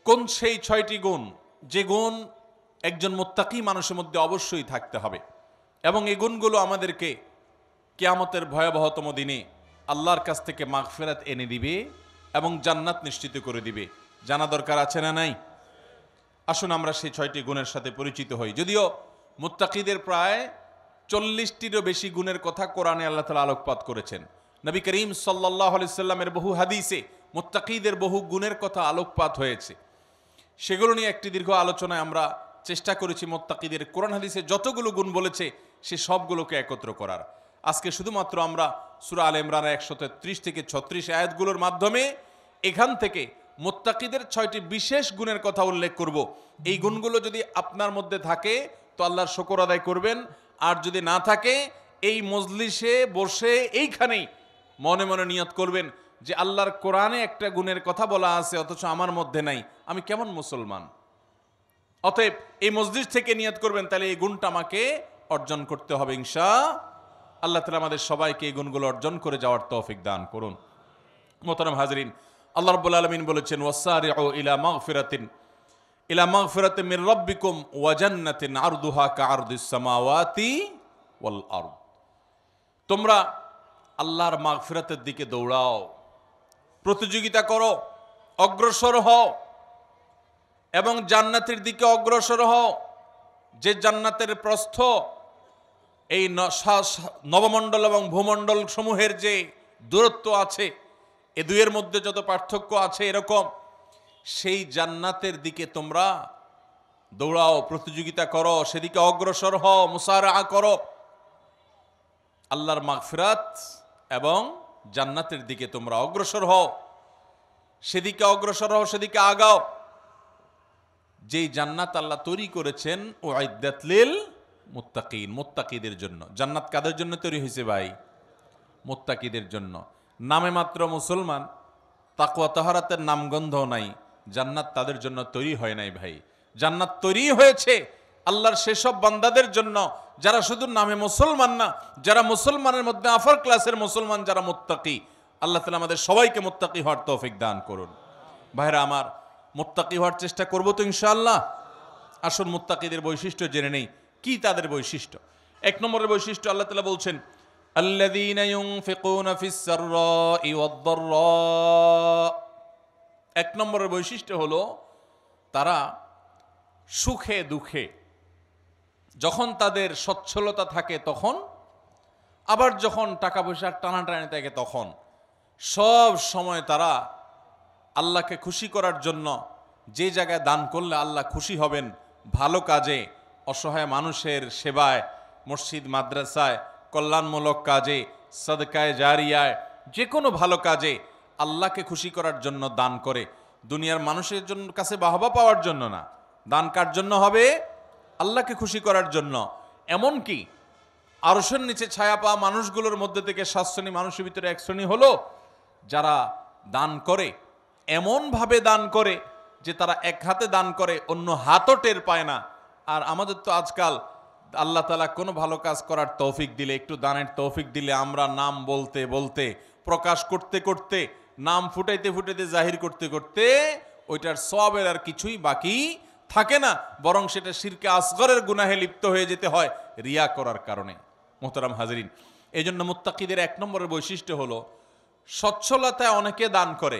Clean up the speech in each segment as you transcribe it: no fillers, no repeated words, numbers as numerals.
কোন সেই 6টি গুণ যে গুণ একজন মুত্তাকি মানুষের মধ্যে অবশ্যই থাকতে হবে, এবং এই গুণগুলো আমাদেরকে কিয়ামতের ভয়াবহতম দিনে আল্লাহর কাছ থেকে মাগফিরাত এনে দিবে এবং জান্নাত নিশ্চিত করে দিবে। জানা দরকার আছে না নাই? আসুন আমরা সেই 6টি গুণের সাথে পরিচিত হই। যদিও মুত্তাকিদের প্রায় 40টিরও বেশি গুণের কথা কোরআনে আল্লাহ তাআলা আলোকপাত করেছেন। নবী করিম সাল্লাল্লাহু আলাইহি সাল্লামের বহু হাদিসে মুত্তাকিদের বহু গুণের কথা আলোকপাত হয়েছে। সেগুলো নিয়ে একটি দীর্ঘ আলোচনায় আমরা চেষ্টা করেছি মুত্তাকিদের কোরআন হাদিসে যতগুলো গুণ বলেছে সে সবগুলোকে একত্র করার। আজকে শুধুমাত্র আমরা সূরা আলে ইমরানের 133 থেকে 36 আয়াতগুলোর মাধ্যমে এখান থেকে মুত্তাকিদের 6টি বিশেষ গুণের কথা উল্লেখ করব। এই গুণগুলো যদি আপনার মধ্যে থাকে তো আল্লাহর শুকর আদায় করবেন, আর যদি না থাকে এই মজলিসে বসে এইখানেই মনে মনে নিয়ত করবেন যে আল্লাহর কোরআনে একটা গুণের কথা বলা আছে অথচ আমার মধ্যে নাই, আমি কেমন মুসলমান। অতএব এই মসজিদ থেকে নিয়ত করবেন, তাহলে এই গুণটা আমাকে অর্জন করতে হবে ইনশাআল্লাহ। আল্লাহ তাআলা আমাদের সবাইকে এই গুণগুলো অর্জন করে যাওয়ার তৌফিক দান করুন। মোহতারাম হাজরিন, আল্লাহ রাব্বুল আলামিন বলেছেন ওয়াসারিউ ইলা মাগফিরাতিন মির রাব্বিকুম ওয়া জান্নাতিন আরদুহা কাআরদিস সামাওয়াতি ওয়াল আরদ। তোমরা আল্লাহর মাগফিরাতের দিকে দৌড়াও, প্রতিযোগিতা করো, অগ্রসর হও এবং জান্নাতের দিকে অগ্রসর হও, যে জান্নাতের প্রস্থ এই নবমণ্ডল এবং ভূমণ্ডল সমূহের যে দূরত্ব আছে এ দুইয়ের মধ্যে যত পার্থক্য আছে এরকম সেই জান্নাতের দিকে তোমরা দৌড়াও, প্রতিযোগিতা করো, সেদিকে অগ্রসর হও, মুসারাআ করো। আল্লাহর মাগফিরাত এবং জান্নাতের দিকে তোমরা অগ্রসর হও, সেদিকে অগ্রসর হও, সেদিকে আগাও। যেই জান্নাত আল্লাহ তৈরি করেছেন উইদ্দাত লিল মুত্তাকিন, মুত্তাকিদের জন্য। জান্নাত কাদের জন্য তৈরি হয়েছে ভাই? মুত্তাকিদের জন্য। নামে মাত্র মুসলমান, তাকওয়া তাহারাতের নামগন্ধ নাই, জান্নাত তাদের জন্য তৈরি হয় নাই ভাই। জান্নাত তৈরি হয়েছে আল্লাহর সেসব বান্দাদের জন্য যারা শুধু নামে মুসলমান না, যারা মুসলমানের মধ্যে আফার ক্লাসের মুসলমান, যারা মুত্তাকি। আল্লাহ তাআলা আমাদের সবাইকে মুত্তাকি হওয়ার তৌফিক দান করুন। ভাইরা আমার, মুত্তাকি হওয়ার চেষ্টা করব তো ইনশাআল্লাহ। আসুন মুত্তাকিদের বৈশিষ্ট্য জেনে নেই। কি তাদের বৈশিষ্ট্য? 1 নম্বরের বৈশিষ্ট্য আল্লাহ তাআলা বলছেন আল্লাযীনা ইউনফিকুনা ফিস সাররাই ওয়াদ দাররা। 1 নম্বরের বৈশিষ্ট্য হলো তারা সুখে দুঃখে, যখন তাদের সচ্ছলতা থাকে তখন, আবার যখন টাকা পয়সার টানাটানি থাকে তখন, সব সময় তারা আল্লাহকে খুশি করার জন্য যে জায়গায় দান করলে আল্লাহ খুশি হবেন, ভালো কাজে, অসহায় মানুষের সেবায়, মসজিদ মাদ্রাসায়, কল্যাণমূলক কাজে, সাদকায়ে জারিয়ায়, যে কোনো ভালো কাজে আল্লাহকে খুশি করার জন্য দান করে। দুনিয়ার মানুষের জন্য কাছে বাহবা পাওয়ার জন্য না, দান কার জন্য হবে? আল্লাহকে খুশি করার জন্য। এমনকি আরশের নিচে ছায়া পাওয়া মানুষগুলোর মধ্যে থেকে 7 শ্রেণী মানুষের ভিতরে 1 শ্রেণী হলো যারা দান করে, এমনভাবে দান করে যে তারা এক হাতে দান করে, অন্য হাতও টের পায় না। আর আমাদের তো আজকাল আল্লাহ তাআলা কোনো ভালো কাজ করার তৌফিক দিলে, একটু দানের তৌফিক দিলে, আমরা নাম বলতে বলতে, প্রকাশ করতে করতে, নাম ফুটাইতে ফুটাইতে, জাহির করতে করতে ওইটার সওয়াবের আর কিছুই বাকি থাকে না, বরং সেটা শিরকে আসগরের গুনাহে লিপ্ত হয়ে যেতে হয় রিয়া করার কারণে। মোহতারাম হাজরিন, এই জন্য মুত্তাকিদের 1 নম্বরের বৈশিষ্ট্য হলো সচ্ছলতায় অনেকে দান করে,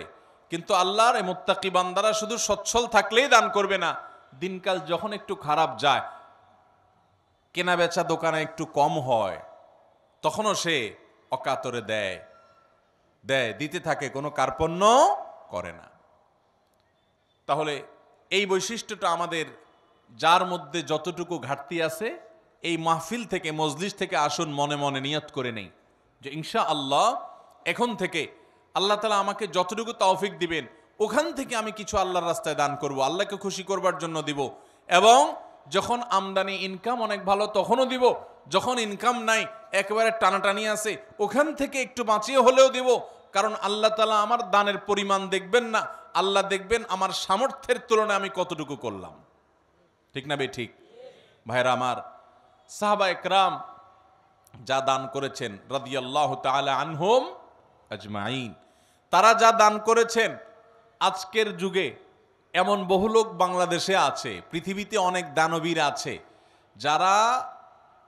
কিন্তু আল্লাহর এই মুত্তাকি বান্দারা শুধু সচ্ছল থাকলেই দান করবে না, দিনকাল যখন একটু খারাপ যায়, কেনা বেচা দোকানে একটু কম হয়, তখনও সে অকাতরে দেয়, দিতে থাকে, কোনো কার্পণ্য করে না। তাহলে এই বৈশিষ্ট্যটা আমাদের, যার মধ্যে যতটুকু ঘাটতি আছে, এই মাহফিল থেকে, মজলিস থেকে আসুন মনে মনে নিয়ত করে নেই যে ইনশাআল্লাহ এখন থেকে আল্লাহ তাআলা আমাকে যতটুকু তৌফিক দিবেন ওখান থেকে আমি কিছু আল্লাহর রাস্তায় দান করব, আল্লাহকে খুশি করবার জন্য দিব। এবং যখন আমদানি ইনকাম অনেক ভালো তখনও দিব, যখন ইনকাম নাই, একেবারে টানাটানি আছে, ওখান থেকে একটু বাঁচিয়ে হলেও দিব। কারণ আল্লাহ তাআলা আমার দানের পরিমাণ দেখবেন না, আল্লাহ দেখবেন আমার সামর্থ্যের তুলনায় আমি কতটুকু করলাম। ঠিক না বে ঠিক? ভাইরা আমার, সাহাবা একরাম যা দান করেছেন রাদিয়াল্লাহু তাআলা আনহুম আজমাইন, তারা যা দান করেছেন আজকের যুগে এমন বহু লোক বাংলাদেশে আছে, পৃথিবীতে অনেক দানবীর আছে যারা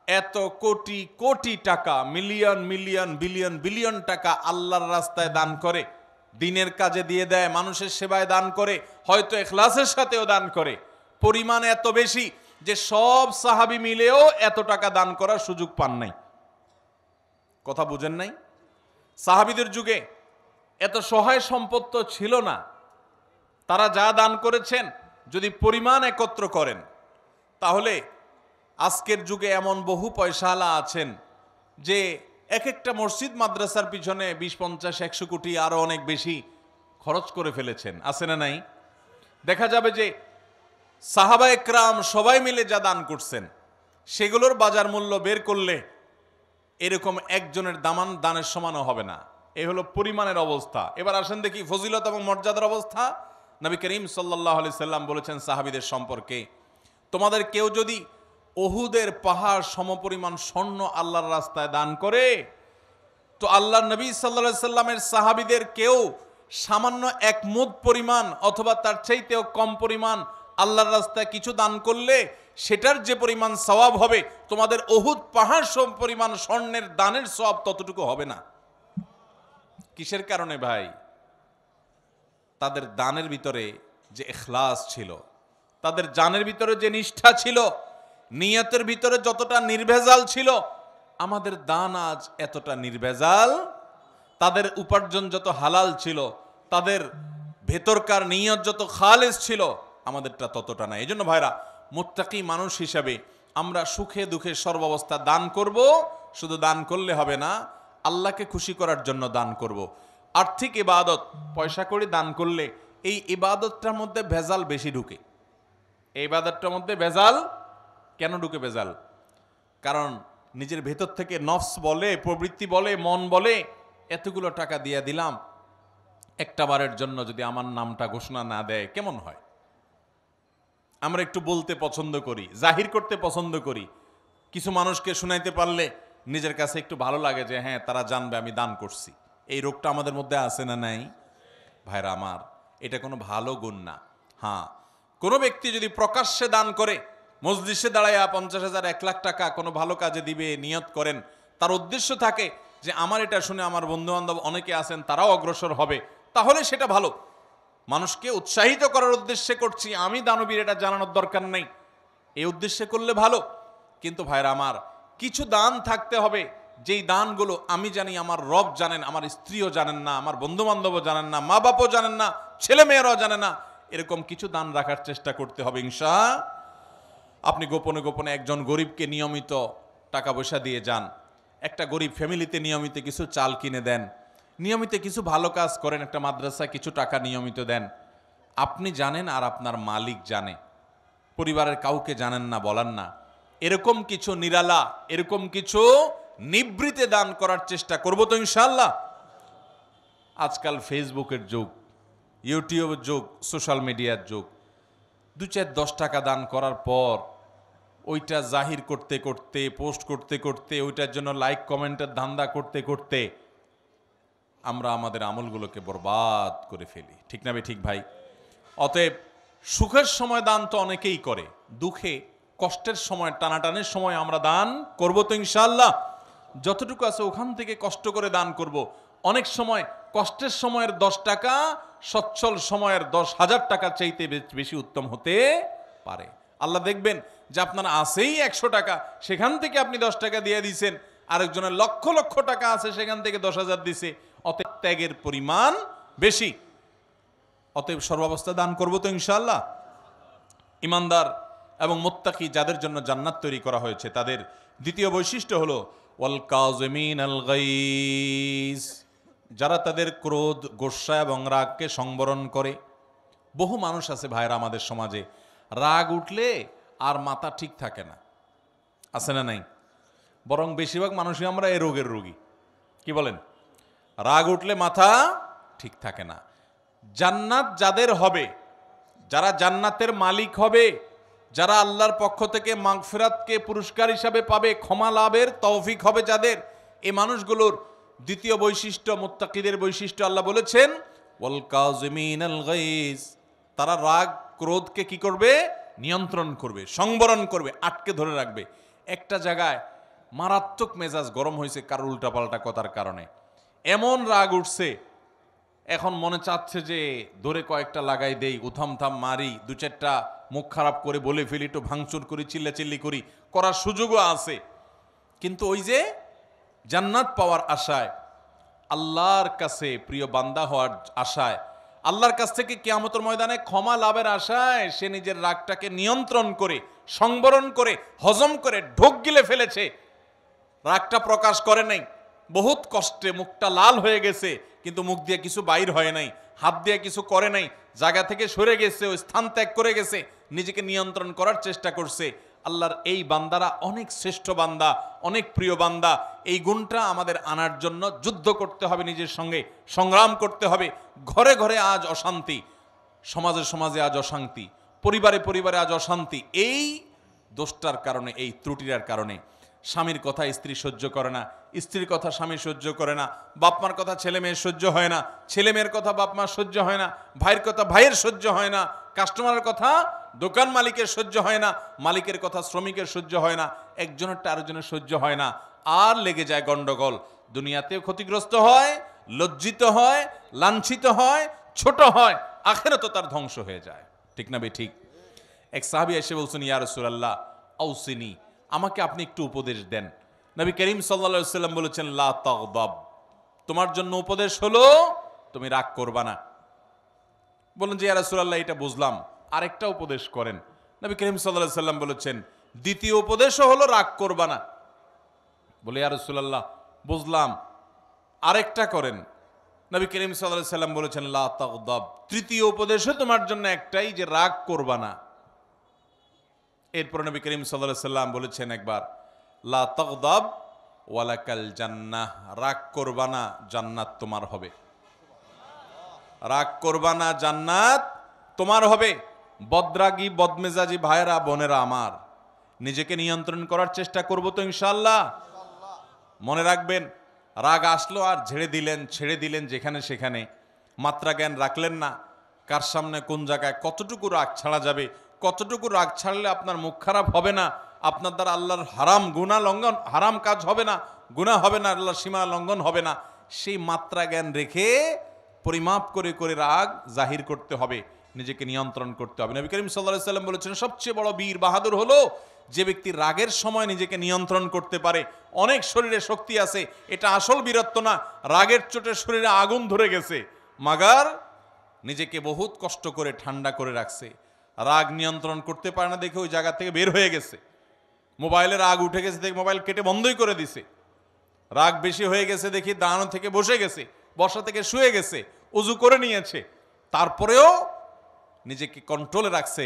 এত কোটি কোটি টাকা, মিলিয়ন মিলিয়ন বিলিয়ন বিলিয়ন টাকা আল্লাহর রাস্তায় দান করে, দিনের কাজে দিয়ে দেয়, মানুষের সেবায় দান করে, হয়তো ইখলাসের সাথেও দান করে। পরিমাণ এত বেশি যে সব সাহাবী মিলেও এত টাকা দান করার সুযোগ পান নাই। কথা বুঝেন নাই? সাহাবীদের যুগে এত সহায় সম্পদ তো ছিল না। তারা যা দান করেছেন যদি পরিমাণ একত্র করেন, তাহলে আজকের যুগে এমন বহু পয়সাওয়ালা আছেন যে এক একটা মসজিদ মাদ্রাসার পিছনে 20, 50, 100 কোটি আরো অনেক বেশি খরচ করে ফেলেছেন। আছে না নাই? দেখা যাবে যে সাহাবা একরাম সবাই মিলে যা দান করছেন সেগুলোর বাজার মূল্য বের করলে এরকম একজনের দানের সমানও হবে না। এই হলো পরিমাণের অবস্থা। এবার আসেন দেখি ফজিলত এবং মর্যাদার অবস্থা। নবী করিম সাল্লাল্লাহু আলাইহি সাল্লাম বলেছেন সাহাবীদের সম্পর্কে, তোমাদের কেউ যদি উহুদের পাহাড় সমপরিমাণ স্বর্ণ আল্লাহর রাস্তায় দান করে, তো আল্লাহর নবী সাল্লাল্লাহু আলাইহি সাল্লামের সাহাবীদের কেউ সামান্য 1 মুদ পরিমাণ অথবা তার চাইতেও কম পরিমাণ আল্লাহর রাস্তায় কিছু দান করলে সেটার যে পরিমাণ সওয়াব হবে, তোমাদের উহুদ পাহাড় সম পরিমাণ স্বর্ণের দানের সওয়াব ততটুকু হবে না। কিসের কারণে ভাই? তাদের দানের ভিতরে যে ইখলাস ছিল, তাদের জানের ভিতরে যে নিষ্ঠা ছিল, নিয়তের ভিতরে যতটা নির্ভেজাল ছিল, আমাদের দান আজ এতটা নির্ভেজাল। তাদের উপার্জন যত হালাল ছিল, তাদের ভেতরকার নিয়ত যত খালেস ছিল, আমাদেরটা ততটা না। এই জন্য ভাইরা, মুত্তাকি মানুষ হিসাবে আমরা সুখে দুঃখে সর্বাবস্থা দান করব। শুধু দান করলে হবে না, আল্লাহকে খুশি করার জন্য দান করব। আর্থিক ইবাদত পয়সা করে দান করলে এই ইবাদতটার মধ্যে ভেজাল বেশি ঢুকে। এই ইবাদতটার মধ্যে ভেজাল কেন ঢুকে? ভেজাল কারণ নিজের ভেতর থেকে নফস বলে, প্রবৃত্তি বলে, মন বলে, এতগুলো টাকা দিয়ে দিলাম, একটা বারের জন্য যদি আমার নামটা ঘোষণা না দেয় কেমন হয়? আমরা একটু বলতে পছন্দ করি, জাহির করতে পছন্দ করি। কিছু মানুষকে শুনাইতে পারলে নিজের কাছে একটু ভালো লাগে যে হ্যাঁ, তারা জানবে আমি দান করছি। এই রোগটা আমাদের মধ্যে আছে না নাই? ভাইরা আমার, এটা কোনো ভালো গুণ না। হ্যাঁ, কোনো ব্যক্তি যদি প্রকাশ্যে দান করে, মজলিসে দাঁড়াইয়া 50,000, 1 লাখ টাকা কোনো ভালো কাজে দিবে নিয়ত করেন, তার উদ্দেশ্য থাকে যে আমার এটা শুনে আমার বন্ধু বান্ধব অনেকে আছেন তারাও অগ্রসর হবে, তাহলে সেটা ভালো। মানুষকে উৎসাহিত করার উদ্দেশ্যে করছি, আমি দানবীর এটা জানানোর দরকার নেই, এই উদ্দেশ্যে করলে ভালো। কিন্তু ভাইরা আমার, কিছু দান থাকতে হবে যেই দানগুলো আমি জানি, আমার রব জানেন, আমার স্ত্রীও জানেন না, আমার বন্ধু বান্ধবও জানেন না, মা বাপও জানেন না, ছেলে মেয়েরাও জানে না। এরকম কিছু দান রাখার চেষ্টা করতে হবে ইনশাআল্লাহ। আপনি গোপনে গোপনে একজন গরিবকে নিয়মিত টাকা পয়সা দিয়ে যান, একটা গরিব ফ্যামিলিতে নিয়মিত কিছু চাল কিনে দেন, নিয়মিত কিছু ভালো কাজ করেন, একটা মাদ্রাসায় কিছু টাকা নিয়মিত দেন। আপনি জানেন আর আপনার মালিক জানে, পরিবারের কাউকে জানেন না, বলান না। এরকম কিছু নিরালা, এরকম কিছু নিবৃতে দান করার চেষ্টা করব তো ইনশাআল্লাহ। আজকাল ফেসবুকের যুগ, ইউটিউবের যুগ, সোশ্যাল মিডিয়ার যুগ। 2, 4, 10 টাকা দান করার পর ওইটা জাহির করতে করতে, পোস্ট করতে করতে, ওইটার জন্য লাইক কমেন্টের ধান্দা করতে করতে আমরা আমাদের আমলগুলোকে বরবাদ করে ফেলি। ঠিক না ঠিক ভাই? অতএব সুখের সময় দান তো অনেকেই করে, দুঃখে কষ্টের সময়, টানাটানের সময় আমরা দান করব তো ইনশাআল্লাহ। যতটুকু আছে ওখান থেকে কষ্ট করে দান করব। অনেক সময় কষ্টের সময়ের 10 টাকা সচ্ছল সময়ের 10,000 টাকার চাইতে বেশি উত্তম হতে পারে। আল্লাহ দেখবেন যে আপনার আছেই 100 টাকা, সেখান থেকে আপনি 10 টাকা দিয়ে দিয়েছেন, আরেকজনের লক্ষ লক্ষ টাকা আছে, সেখান থেকে 10,000 দিছে। অতএব ত্যাগের পরিমাণ বেশি। অতএব সর্বাবস্থা দান করব তো ইনশাআল্লাহ। ইমানদার এবং মুত্তাকি যাদের জন্য জান্নাত তৈরি করা হয়েছে, তাদের দ্বিতীয় বৈশিষ্ট্য হলো ওয়াল কাযিমিনাল গাইজ, যারা তাদের ক্রোধ, গোসা এবং রাগকে সংবরণ করে। বহু মানুষ আছে ভাইরা আমাদের সমাজে, রাগ উঠলে আর মাথা ঠিক থাকে না, আছে না নাই? বরং বেশিরভাগ মানুষই আমরা এই রোগের রোগী। কি বলেন? রাগ উঠলে মাথা ঠিক থাকে না। জান্নাত যাদের হবে, যারা জান্নাতের মালিক হবে, যারা আল্লাহর পক্ষ থেকে মাগফিরাতকে পুরস্কার হিসাবে পাবে, ক্ষমা লাভের তৌফিক হবে যাদের, এই মানুষগুলোর দ্বিতীয় বৈশিষ্ট্য, মুত্তাকিদের বৈশিষ্ট্য আল্লাহ বলেছেন ওয়াল কাযিমিনাল গাইজ, তারা রাগ ক্রোধকে কি করবে? নিয়ন্ত্রণ করবে, সংবরণ করবে, আটকে ধরে রাখবে। একটা জায়গায় মারাত্মক মেজাজ গরম হয়েছে কারোর উল্টাপাল্টা কথার কারণে, এমন রাগ উঠছে, এখন মনে চাচ্ছে যে ধরে কয়েকটা লাগাই দেই, উথাম থাম মারি, দু চারটা মুখ খারাপ করে বলে ফেলি, একটু ভাঙচুর করি, চিল্লাচিল্লি করি, করার সুযোগও আছে। কিন্তু ওই যে জান্নাত পাওয়ার আশায়, আল্লাহর কাছে প্রিয় বান্দা হওয়ার আশায়, আল্লাহর কাছ থেকে কিয়ামতের ময়দানে ক্ষমা লাভের আশায় সে নিজের রাগটাকে নিয়ন্ত্রণ করে, সংবরণ করে, হজম করে ঢোক গিলে ফেলেছে। রাগটা প্রকাশ করে নাই, বহুত কষ্টে মুখটা লাল হয়ে গেছে, কিন্তু মুখ দিয়ে কিছু বাইর হয় নাই, হাত দিয়ে কিছু করে নাই, জায়গা থেকে সরে গেছে, ওই স্থান ত্যাগ করে গেছে, নিজেকে নিয়ন্ত্রণ করার চেষ্টা করছে। আল্লাহর এই বান্দারা অনেক শ্রেষ্ঠ বান্দা, অনেক প্রিয় বান্দা। এই গুণটা আমাদের আনার জন্য যুদ্ধ করতে হবে, নিজের সঙ্গে সংগ্রাম করতে হবে। ঘরে ঘরে আজ অশান্তি, সমাজে সমাজে আজ অশান্তি, পরিবারে পরিবারে আজ অশান্তি। এই দোষটার কারণে, এই ত্রুটির কারণে। স্বামীর কথা স্ত্রী সহ্য করে না, স্ত্রীর কথা স্বামী সহ্য করে না, বাপমার কথা ছেলে মেয়ের সহ্য হয় না, ছেলে মেয়ের কথা বাপমার সহ্য হয় না, ভাইয়ের কথা ভাইয়ের সহ্য হয় না, কাস্টমারের কথা দোকান মালিকের সহ্য হয় না, মালিকের কথা শ্রমিকের সহ্য হয় না, একজনেরটা আরেকজনের সহ্য হয় না, আর লেগে যায় গন্ডগোল। দুনিয়াতেও ক্ষতিগ্রস্ত হয়, লজ্জিত হয়, লাঞ্ছিত হয়, ছোট হয়, আখিরাতেও তার ধ্বংস হয়ে যায়। ঠিক না বে ঠিক? এক সাহাবী এসে বলছেন, ইয়া রাসূলুল্লাহ আউসিনি, আমাকে আপনি একটু উপদেশ দেন। নবী করিম সাল্লাল্লাহু আলাইহি ওয়াসাল্লাম বলেছেন, লা তাগদাব, তোমার জন্য উপদেশ হলো তুমি রাগ করবা না। বলেন যে ইয়া রাসূলুল্লাহ এটা বুঝলাম, আরেকটা উপদেশ করেন। নবী করিম সাল্লাল্লাহু আলাইহি ওয়াসাল্লাম বলেছেন, দ্বিতীয় উপদেশও হলো রাগ করবা না। বলে ইয়া রাসূলুল্লাহ বুঝলাম, আরেকটা করেন। নবী করিম সাল্লাল্লাহু আলাইহি ওয়াসাল্লাম বলেছেন, লা তাগদাব, তৃতীয় উপদেশও তোমার জন্য একটাই, যে রাগ করবা না। এরপর নবী করিম সাল্লাল্লাহু আলাইহি ওয়াসাল্লাম বলেছেন একবার, লা তাগদাব ওয়ালাকাল জান্নাহ, রাগ করবা না, জান্নাত তোমার হবে। রাগ করবা না, জান্নাত তোমার হবে। বদরাগী বদমেজাজি ভাইয়েরা বোনেরা আমার, নিজেকে নিয়ন্ত্রণ করার চেষ্টা করব তো ইনশাআল্লাহ। মনে রাখবেন, রাগ আসলো আর ছেড়ে দিলেন যেখানে সেখানে, মাত্রা জ্ঞান রাখলেন না কার সামনে কোন জায়গায় কতটুকু রাগ ছাড়া যাবে, কতটুকু রাগ ছাড়লে আপনার মুখ খারাপ হবে না, আপনার দ্বারা আল্লাহর হারাম কাজ হবে না, গুনাহ হবে না, আল্লাহর সীমা লঙ্ঘন হবে না, সেই মাত্রা জ্ঞান রেখে পরিমাপ করে করে রাগ জাহির করতে হবে, নিজেকে নিয়ন্ত্রণ করতে হবে। নবী করিম সাল্লাল্লাহু আলাইহি ওয়াসাল্লাম বলেছেন, সবচেয়ে বড় বীর বাহাদুর হলো যে ব্যক্তি রাগের সময় নিজেকে নিয়ন্ত্রণ করতে পারে। অনেক শরীরে শক্তি আছে, এটা আসল বীরত্ব না, রাগের চোটে শরীরে আগুন ধরে গেছে, মাগার নিজেকে বহুত কষ্ট করে ঠান্ডা করে রাখছে। রাগ নিয়ন্ত্রণ করতে পারে না দেখে ওই জায়গা থেকে বের হয়ে গেছে, মোবাইলে রাগ উঠে গেছে দেখে মোবাইল কেটে বন্ধই করে দিছে, রাগ বেশি হয়ে গেছে দেখি দাঁড়ানো থেকে বসে গেছে, বসা থেকে শুয়ে গেছে, উজু করে নিয়েছে, তারপরেও নিজেকে কন্ট্রোলে রাখছে,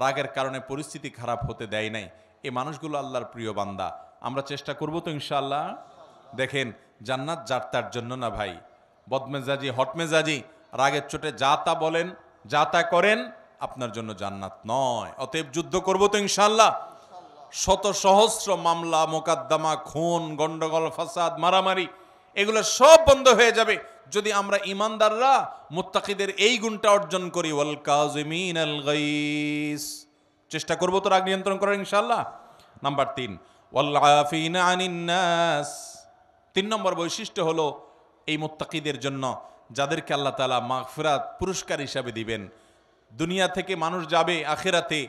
রাগের কারণে পরিস্থিতি খারাপ হতে দেয় নাই। এই মানুষগুলো আল্লাহর প্রিয় বান্দা। আমরা চেষ্টা করব তো ইনশাআল্লাহ। দেখেন, জান্নাত যার তার জন্য না ভাই। বদমেজাজি হটমেজাজি রাগের চোটে যা তা বলেন, যা তা করেন, আপনার জন্য জান্নাত নয়। অতএব যুদ্ধ করব তো ইনশাআল্লাহ। শত সহস্র মামলা মোকদ্দমা, খুন, গন্ডগোল, ফাসাদ, মারামারি, এগুলো সব বন্ধ হয়ে যাবে যদি আমরা ইমানদাররা মুত্তাকিদের এই গুণটা অর্জন করি, ওয়াল কাযিমিনাল গাইস। চেষ্টা করব তো রাগ নিয়ন্ত্রণ করার ইনশাআল্লাহ। নাম্বার 3, ওয়াল আফিনা আনিন নাস। 3 নম্বর বৈশিষ্ট্য হলো এই মুত্তাকিদের জন্য, যাদেরকে আল্লাহ তাআলা মাগফিরাত পুরস্কার হিসাবে দিবেন। দুনিয়া থেকে মানুষ যাবে আখিরাতে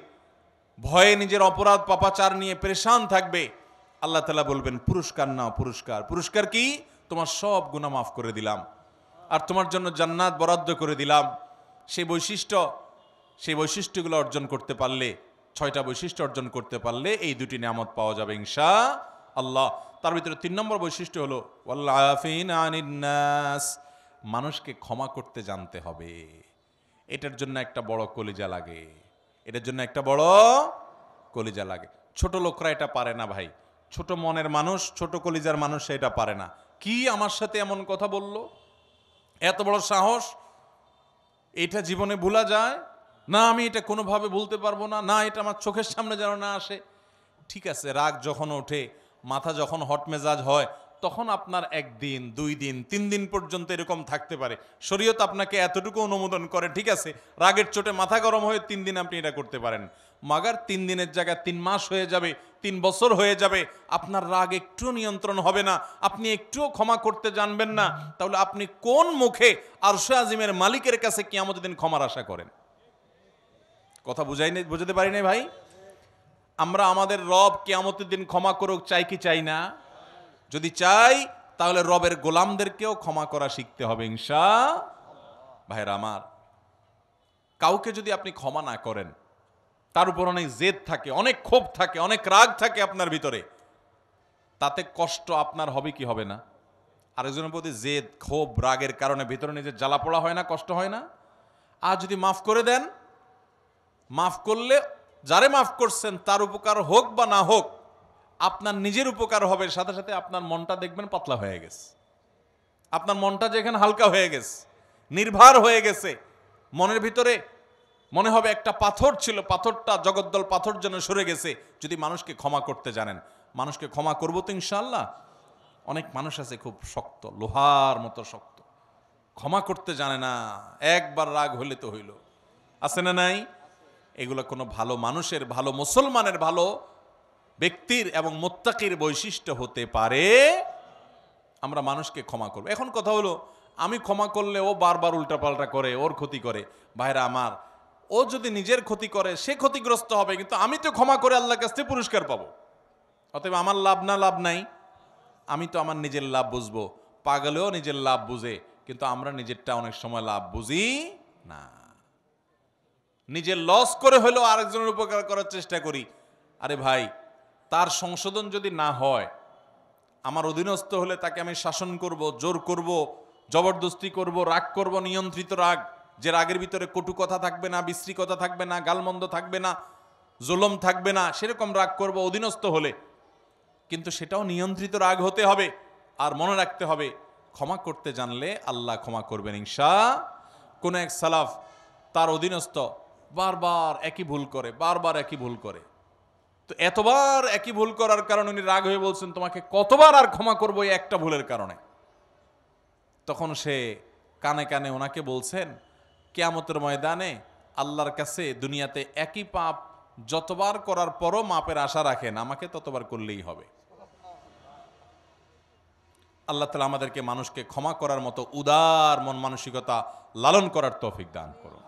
ভয়ে নিজের অপরাধ পাপাচার নিয়ে পেরেশান থাকবে, আল্লাহ তাআলা বলবেন পুরস্কার নাও, পুরস্কার। পুরস্কার কি? তোমার সব গুনাহ মাফ করে দিলাম আর তোমার জন্য জান্নাত বরাদ্দ করে দিলাম। সেই বৈশিষ্ট্যগুলো অর্জন করতে পারলে, 6টা বৈশিষ্ট্য অর্জন করতে পারলে এই 2টি নিয়ামত পাওয়া যাবে ইনশাআল্লাহ। তার ভিতরে 3 নম্বর বৈশিষ্ট্য হলো ওয়াল আফিনা আনিন নাস, মানুষকে ক্ষমা করতে জানতে হবে। এটার জন্য একটা বড় কলিজা লাগে, এটার জন্য একটা বড় কলিজা লাগে। ছোট লোকরা এটা পারে না ভাই, ছোট মনের মানুষ, ছোট কলিজার মানুষ এটা পারে না। কি আমার সাথে এমন কথা বলল, এত বড় সাহস, এটা জীবনে ভোলা যায় না, আমি এটা কোনোভাবে ভুলতে পারবো না, না এটা আমার চোখের সামনে যেন না আসে। ঠিক আছে, রাগ যখন ওঠে, মাথা যখন হট মেজাজ হয়, তখন আপনার 1 দিন 2 দিন 3 দিন পর্যন্ত এরকম থাকতে পারে। শরীয়ত আপনাকে এতটুকু অনুমোদন করে, ঠিক আছে, রাগের চোটে মাথা গরম হয়ে 3 দিন আপনি এটা করতে পারেন। মাগার 3 দিনের জায়গায় 3 মাস হয়ে যাবে, 3 বছর হয়ে যাবে, আপনার রাগ একটু নিয়ন্ত্রণ হবে না, আপনি একটুও ক্ষমা করতে জানবেন না, তাহলে আপনি কোন মুখে আরশে আজিমের মালিকের কাছে কিয়ামতের দিন ক্ষমার আশা করেন? কথা বুঝাতে পারি নাই ভাই? আমরা আমাদের রব কিয়ামতের দিন ক্ষমা করুক চাই কি চাই না? যদি চাই তাহলে রবের গোলামদেরকেও ক্ষমা করা শিখতে হবে ইনশাআল্লাহ। ভাইরা আমার, কাউকে যদি আপনি ক্ষমা না করেন, তার উপর অনেক জেদ থাকে, অনেক ক্ষোভ থাকে, অনেক রাগ থাকে আপনার ভিতরে, তাতে কষ্ট আপনার হবে কি হবে না? আরেকজনের প্রতি জেদ ক্ষোভ রাগের কারণে ভিতরে নিজের জ্বালা পোড়া হয় না, কষ্ট হয় না? আর যদি মাফ করে দেন, মাফ করলে যারে মাফ করছেন তার উপকার হোক বা না হোক, আপনার নিজের উপকার হবে, সাথে সাথে আপনার মনটা দেখবেন পাতলা হয়ে গেছে, আপনার মনটা যেখানে হালকা হয়ে গেছে, নির্ভার হয়ে গেছে, মনের ভিতরে মনে হবে একটা পাথর ছিল, পাথরটা জগদ্দল পাথর যেন সরে গেছে। যদি মানুষকে ক্ষমা করতে জানেন, মানুষকে ক্ষমা করবো তো ইনশাআল্লাহ। অনেক মানুষ আছে খুব শক্ত, লোহার মতো শক্ত, ক্ষমা করতে জানে না, একবার রাগ হইলে তো হইল, আছে না নাই? এগুলো কোনো ভালো মানুষের, ভালো মুসলমানের, ভালো ব্যক্তির এবং মুত্তাকির বৈশিষ্ট্য হতে পারে। আমরা মানুষকে ক্ষমা করব। এখন কথা হলো, আমি ক্ষমা করলে ও বারবার উল্টাপাল্টা করে, ওর ক্ষতি করে। ভাইরা আমার, ও যদি নিজের ক্ষতি করে সে ক্ষতিগ্রস্ত হবে, কিন্তু আমি তো ক্ষমা করে আল্লাহর কাছ থেকে পুরস্কার পাবো। অতএব আমার লাভ না লাভ নাই, আমি তো আমার নিজের লাভ বুঝবো। পাগলেও নিজের লাভ বুঝে, কিন্তু আমরা নিজেরটা অনেক সময় লাভ বুঝি না। নিজের লস করে হলেও আরেকজনের উপকার করার চেষ্টা করি। আরে ভাই, তার সংশোধন যদি না হয়, আমার অধীনস্থ হলে তাকে আমি শাসন করব, জোর করব, জবরদস্তি করব, রাগ করব, নিয়ন্ত্রিত রাগ, যে রাগের ভিতরে কটু কথা থাকবে না, বিশ্রী কথা থাকবে না, গালমন্দ থাকবে না, জুলুম থাকবে না, সেরকম রাগ করব অধীনস্থ হলে। কিন্তু সেটাও নিয়ন্ত্রিত রাগ হতে হবে। আর মনে রাখতে হবে, ক্ষমা করতে জানলে আল্লাহ ক্ষমা করবেন ইনশাআল্লাহ। কোন এক সালাফ, তার অধীনস্থ বারবার একই ভুল করে, বারবার একই ভুল করে, তো এতবার একই ভুল করার কারণে উনি রাগ হয়ে বলছেন, তোমাকে কতবার আর ক্ষমা করবো এই একটা ভুলের কারণে? তখন সে কানে কানে ওনাকে বলছেন, কিয়ামতের ময়দানে আল্লাহর কাছে দুনিয়াতে একই পাপ যতবার করার পরও মাপের আশা রাখেন, আমাকে ততবার করলেই হবে। আল্লাহ তাআলা আমাদেরকে মানুষকে ক্ষমা করার মতো উদার মন মানসিকতা লালন করার তৌফিক দান করুন।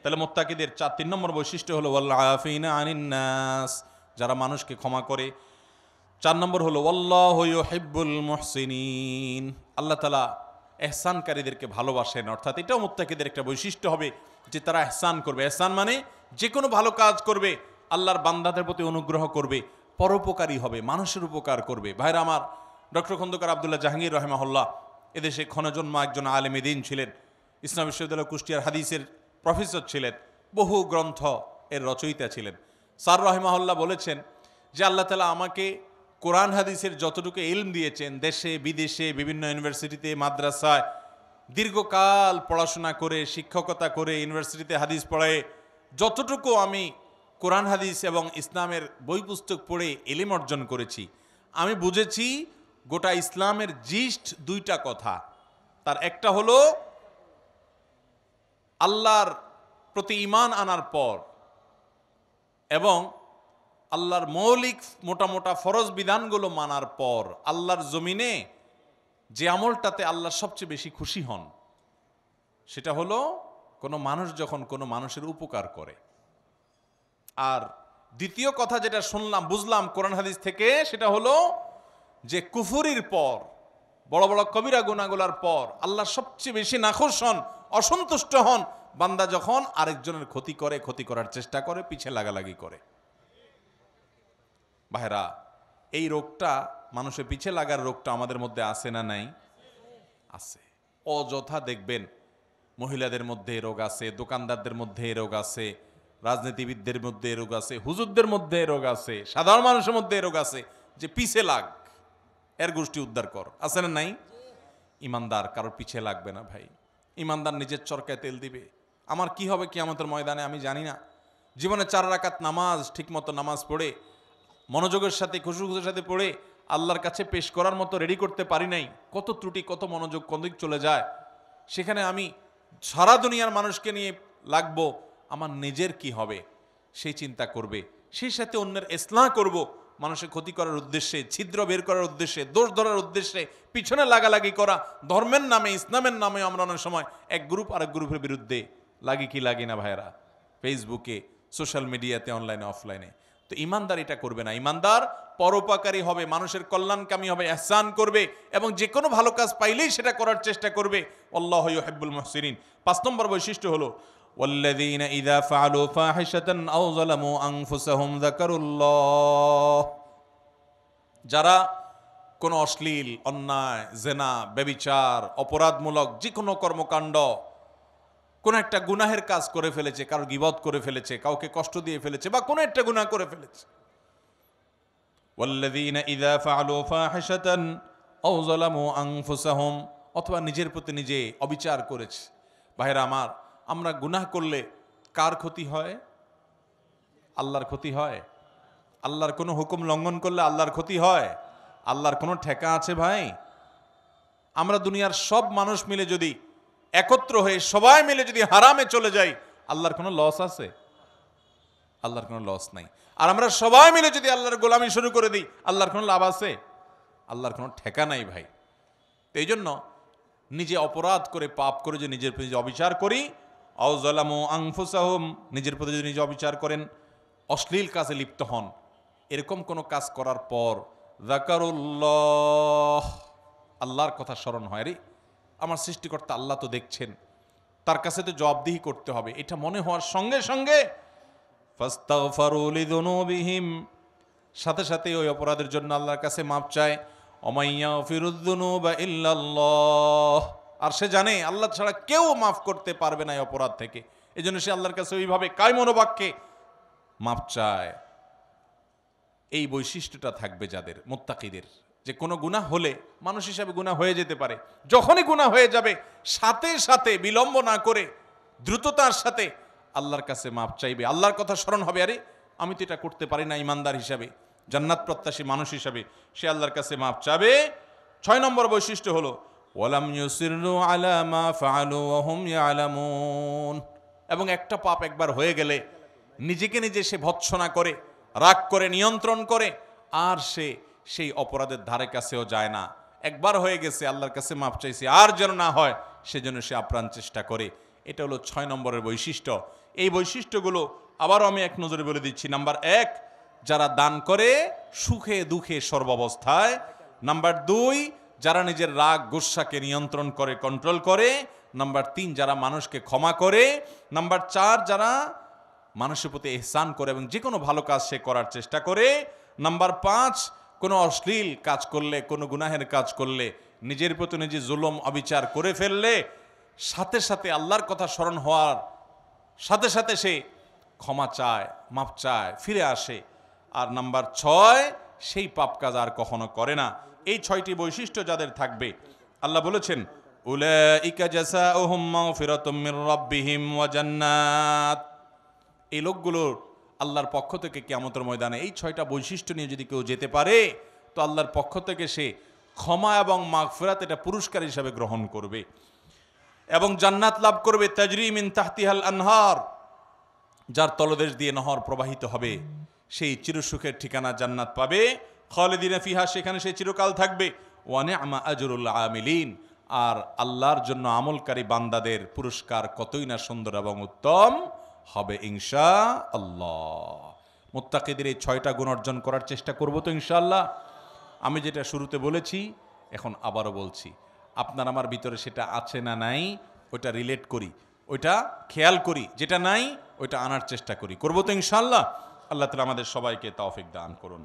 তাহলে মুত্তাকিদের 3 নম্বর বৈশিষ্ট্য হলো ওয়াল আফিনা আনিন নাস, যারা মানুষকে ক্ষমা করে। 4 নম্বর হলো ওয়াল্লাহু ইউহিব্বুল মুহসিনিন, আল্লাহ তাআলা ইহসানকারীদেরকে ভালোবাসেন। অর্থাৎ এটাও মুত্তাকিদের একটা বৈশিষ্ট্য হবে যে তারা ইহসান করবে। ইহসান মানে যে কোনো ভালো কাজ করবে, আল্লাহর বান্দাদের প্রতি অনুগ্রহ করবে, পরোপকারী হবে, মানুষের উপকার করবে। ভাইরা আমার, ডক্টর খন্দকার আব্দুল্লাহ জাহাঙ্গীর রাহিমাহুল্লাহ এদেশে ক্ষণজন্মা একজন আলেমে দ্বীন ছিলেন, ইসলাম বিশ্ববিদ্যালয় কুষ্টিয়ার হাদিসের প্রফেসর ছিলেন, বহু গ্রন্থ এর রচয়িতা ছিলেন। স্যার রাহিমাহুল্লাহ বলেছেন যে আল্লাহ তাআলা আমাকে কোরআন হাদিসের যতটুকু ইলম দিয়েছেন, দেশে বিদেশে বিভিন্ন ইউনিভার্সিটিতে মাদ্রাসায় দীর্ঘকাল পড়াশোনা করে, শিক্ষকতা করে, ইউনিভার্সিটিতে হাদিস পড়ায় যতটুকু আমি কোরআন হাদিস এবং ইসলামের বই পুস্তক পড়ে ইলম অর্জন করেছি, আমি বুঝেছি গোটা ইসলামের জিস্ট 2টা কথা। তার একটা হলো আল্লাহর প্রতি ঈমান আনার পর এবং আল্লাহর মৌলিক মোটা মোটা ফরজ বিধানগুলো মানার পর আল্লাহর জমিনে যে আমলটাতে আল্লাহ সবচেয়ে বেশি খুশি হন, সেটা হলো কোনো মানুষ যখন কোনো মানুষের উপকার করে। আর দ্বিতীয় কথা যেটা শুনলাম, বুঝলাম কোরআন হাদিস থেকে, সেটা হলো যে কুফরির পর, বড় বড় কবিরা গুনাহগুলোর পর আল্লাহ সবচেয়ে বেশি নাখুশ হন, অসন্তুষ্ট হন বান্দা যখন আরেকজনের ক্ষতি করে, ক্ষতি করার চেষ্টা করে, পিছে লাগালাগি করে। ভাইরা, এই রোগটা, মানুষের পিছে লাগার রোগটা আমাদের মধ্যে আছে না নাই? আছে। অযথা দেখবেন মহিলাদের মধ্যে রোগ আছে, দোকানদারদের মধ্যে রোগ আছে, রাজনীতিবিদদের মধ্যে রোগ আছে, হুজুরদের মধ্যে রোগ আছে, সাধারণ মানুষের মধ্যে রোগ আছে, যে পিছে লাগ, এর গোষ্ঠী উদ্ধার কর, আছে না নাই? ইমানদার কারোর পিছে লাগবে না ভাই। ইমানদার নিজের চরকায় তেল দিবে। আমার কি হবে কিয়ামতের ময়দানে আমি জানি না। জীবনে 4 রাকাত নামাজ ঠিকমতো নামাজ পড়ে, মনোযোগের সাথে, খুশুখুশুর সাথে পড়ে আল্লাহর কাছে পেশ করার মতো রেডি করতে পারি নাই, কত ত্রুটি, কত মনোযোগ কোন দিক চলে যায়। সেখানে আমি সারা দুনিয়ার মানুষকে নিয়ে লাগবো, আমার নিজের কি হবে সেই চিন্তা করবে, সেই সাথে অন্যের ইসলাহ করব, মানুষের ক্ষতি করার উদ্দেশ্যে, ছিদ্র বের করার উদ্দেশ্যে, দোষ ধরার উদ্দেশ্যে পিছনে লাগালাগি করা, ধর্মের নামে, ইসলামের নামে আমরা অনেক সময় এক গ্রুপ আরেক গ্রুপের বিরুদ্ধে লাগি কি লাগি না ভাইরা, ফেসবুকে, সোশ্যাল মিডিয়াতে, অনলাইনে, অফলাইনে। তো ইমানদার এটা করবে না। ইমানদার পরোপকারী হবে, মানুষের কল্যাণকামী হবে, ইহসান করবে এবং যে কোনো ভালো কাজ পাইলেই সেটা করার চেষ্টা করবে। আল্লাহু ইউহিব্বুল মুহসিনিন। 5 নম্বর বৈশিষ্ট্য হলো ওয়াল্লাযীনা ইযা ফাআলু ফাহিশাতান আও যালামু আনফুসাহুম যাকারুল্লাহ। যারা কোনো অশ্লীল, অন্যায়, জেনা, ব্যভিচার, অপরাধমূলক যে কোনো কর্মকাণ্ড, কোন একটা গুনাহের কাজ করে ফেলেছে, কারো গীবত করে ফেলেছে, কাউকে কষ্ট দিয়ে ফেলেছে, বা কোনো একটা গুনাহ করে ফেলেছে, ওয়াল্লাযীনা ইযা ফাআলু ফাহিশাতান আও যালামু আনফুসাহুম, অথবা নিজের প্রতি নিজে অবিচার করেছে। ভাইরা আমার, আমরা গুনাহ করলে কার ক্ষতি হয়? আল্লাহর ক্ষতি হয়। আল্লাহর কোনো হুকুম লঙ্ঘন করলে আল্লাহর ক্ষতি হয়। আল্লাহর কোনো ঠেকা আছে ভাই? আমরা দুনিয়ার সব মানুষ মিলে যদি একত্র হয়ে সবাই মিলে যদি হারামে চলে যাই, আল্লাহর কোনো লস আছে? আল্লাহর কোনো লস নাই। আর আমরা সবাই মিলে যদি আল্লাহর গোলামি শুরু করে দিই, আল্লাহর কোনো লাভ আছে? আল্লাহর কোনো ঠেকা নাই ভাই। তো এই জন্য নিজে অপরাধ করে, পাপ করে যে নিজের প্রতি যে অবিচার করি, আও যালামু আনফুসাহুম, নিজের প্রতি যদি নিজে অবিচার করেন, অশ্লীল কাজে লিপ্ত হন, এরকম কোনো কাজ করার পর যাকারুল্লাহ, আল্লাহর কথা স্মরণ হয়, রে আমার সৃষ্টিকর্তা আল্লাহ তো দেখছেন, তার কাছে তো জবাবদিহি করতে হবে, এটা মনে হওয়ার সঙ্গে সঙ্গে ফাস্তাগফারু লিযুনুবিহিম, সাথে সাথে ওই অপরাধের জন্য আল্লাহর কাছে মাপ চায়। ওমাইয়া ফিরুদ্দুনুবা ইল্লাল্লাহ, আর সে জানে আল্লাহ ছাড়া কেউ মাফ করতে পারবে না এই অপরাধ থেকে, এজন্য সে আল্লাহর কাছে ওইভাবে কায় মনোবাক্যে মাপ চায়। এই বৈশিষ্ট্যটা থাকবে যাদের, মুত্তাকিদের, যে কোনো গুনাহ হলে, মানুষ হিসাবে গুনাহ হয়ে যেতে পারে, যখনই গুনাহ হয়ে যাবে সাথে সাথে বিলম্ব না করে দ্রুততার সাথে আল্লাহর কাছে মাপ চাইবে, আল্লাহর কথা স্মরণ হবে, আরে আমি তো এটা করতে পারি না, ইমানদার হিসাবে, জান্নাত প্রত্যাশী মানুষ হিসাবে সে আল্লাহর কাছে মাপ চাবে। 6 নম্বর বৈশিষ্ট্য হলো ওয়ালাম ইউসিরু আলা মা ফাআলু ওয়া হুম ইয়ালামুন, এবং একটা পাপ একবার হয়ে গেলে নিজেকে নিজে সে ভৎসনা করে, রাগ করে, নিয়ন্ত্রণ করে, আর সে সেই অপরাধের ধারে কাছেও যায় না। একবার হয়ে গেছে, আল্লাহর কাছে মাপ চাইছে, আর যেন না হয় সেজন্য সে আপ্রাণ চেষ্টা করে। এটা হলো 6 নম্বরের বৈশিষ্ট্য। এই বৈশিষ্ট্যগুলো আবারও আমি এক নজরে বলে দিচ্ছি। নাম্বার 1, যারা দান করে সুখে দুঃখে সর্বাবস্থায়। নাম্বার 2, যারা নিজের রাগ গুসাকে নিয়ন্ত্রণ করে, কন্ট্রোল করে। নাম্বার 3, যারা মানুষকে ক্ষমা করে। নাম্বার 4, যারা মানুষের প্রতি ইহসান করে এবং যে কোনো ভালো কাজ সে করার চেষ্টা করে। নাম্বার 5, কোনো অশ্লীল কাজ করলে, কোনো গুনাহের কাজ করলে, নিজের প্রতি নিজে জুলুম অবিচার করে ফেললে সাথে সাথে আল্লাহর কথা স্মরণ হওয়ার সাথে সাথে সে ক্ষমা চায়, মাপ চায়, ফিরে আসে। আর নাম্বার 6, সেই পাপ কাজ আর কখনো করে না। এই 6টি বৈশিষ্ট্য যাদের থাকবে, আল্লাহ বলেছেন উলাইকা জাযাউহুম মাগফিরাতুম মির রাব্বিহিম ওয়া জান্নাত, এই লোকগুলোর আল্লাহর পক্ষ থেকে কিয়ামতের ময়দানে এই 6টা বৈশিষ্ট্য নিয়ে যদি কেউ যেতে পারে, তো আল্লাহর পক্ষ থেকে সে ক্ষমা এবং মাগফিরাত এটা পুরস্কার হিসাবে গ্রহণ করবে এবং জান্নাত লাভ করবে। তাজরি মিন তাহতিহাল আনহার, যার তলদেশ দিয়ে নহর প্রবাহিত হবে, সেই চিরসুখের ঠিকানা জান্নাত পাবে। খালিদিনা ফিহা, সেখানে সে চিরকাল থাকবে। ওয়া নি'মা আজরুল আমিলিন, আর আল্লাহর জন্য আমলকারী বান্দাদের পুরস্কার কতই না সুন্দর এবং উত্তম হবে ইনশাআল্লাহ। মুত্তাকিদের এই 6টা গুণ অর্জন করার চেষ্টা করব তো ইনশাআল্লাহ। আমি যেটা শুরুতে বলেছি এখন আবারও বলছি, আপনার আমার ভিতরে সেটা আছে না নাই ওইটা রিলেট করি, ওইটা খেয়াল করি, যেটা নাই ওইটা আনার চেষ্টা করি, করবো তো ইনশাআল্লাহ। আল্লাহ তাআলা আমাদের সবাইকে তৌফিক দান করুন।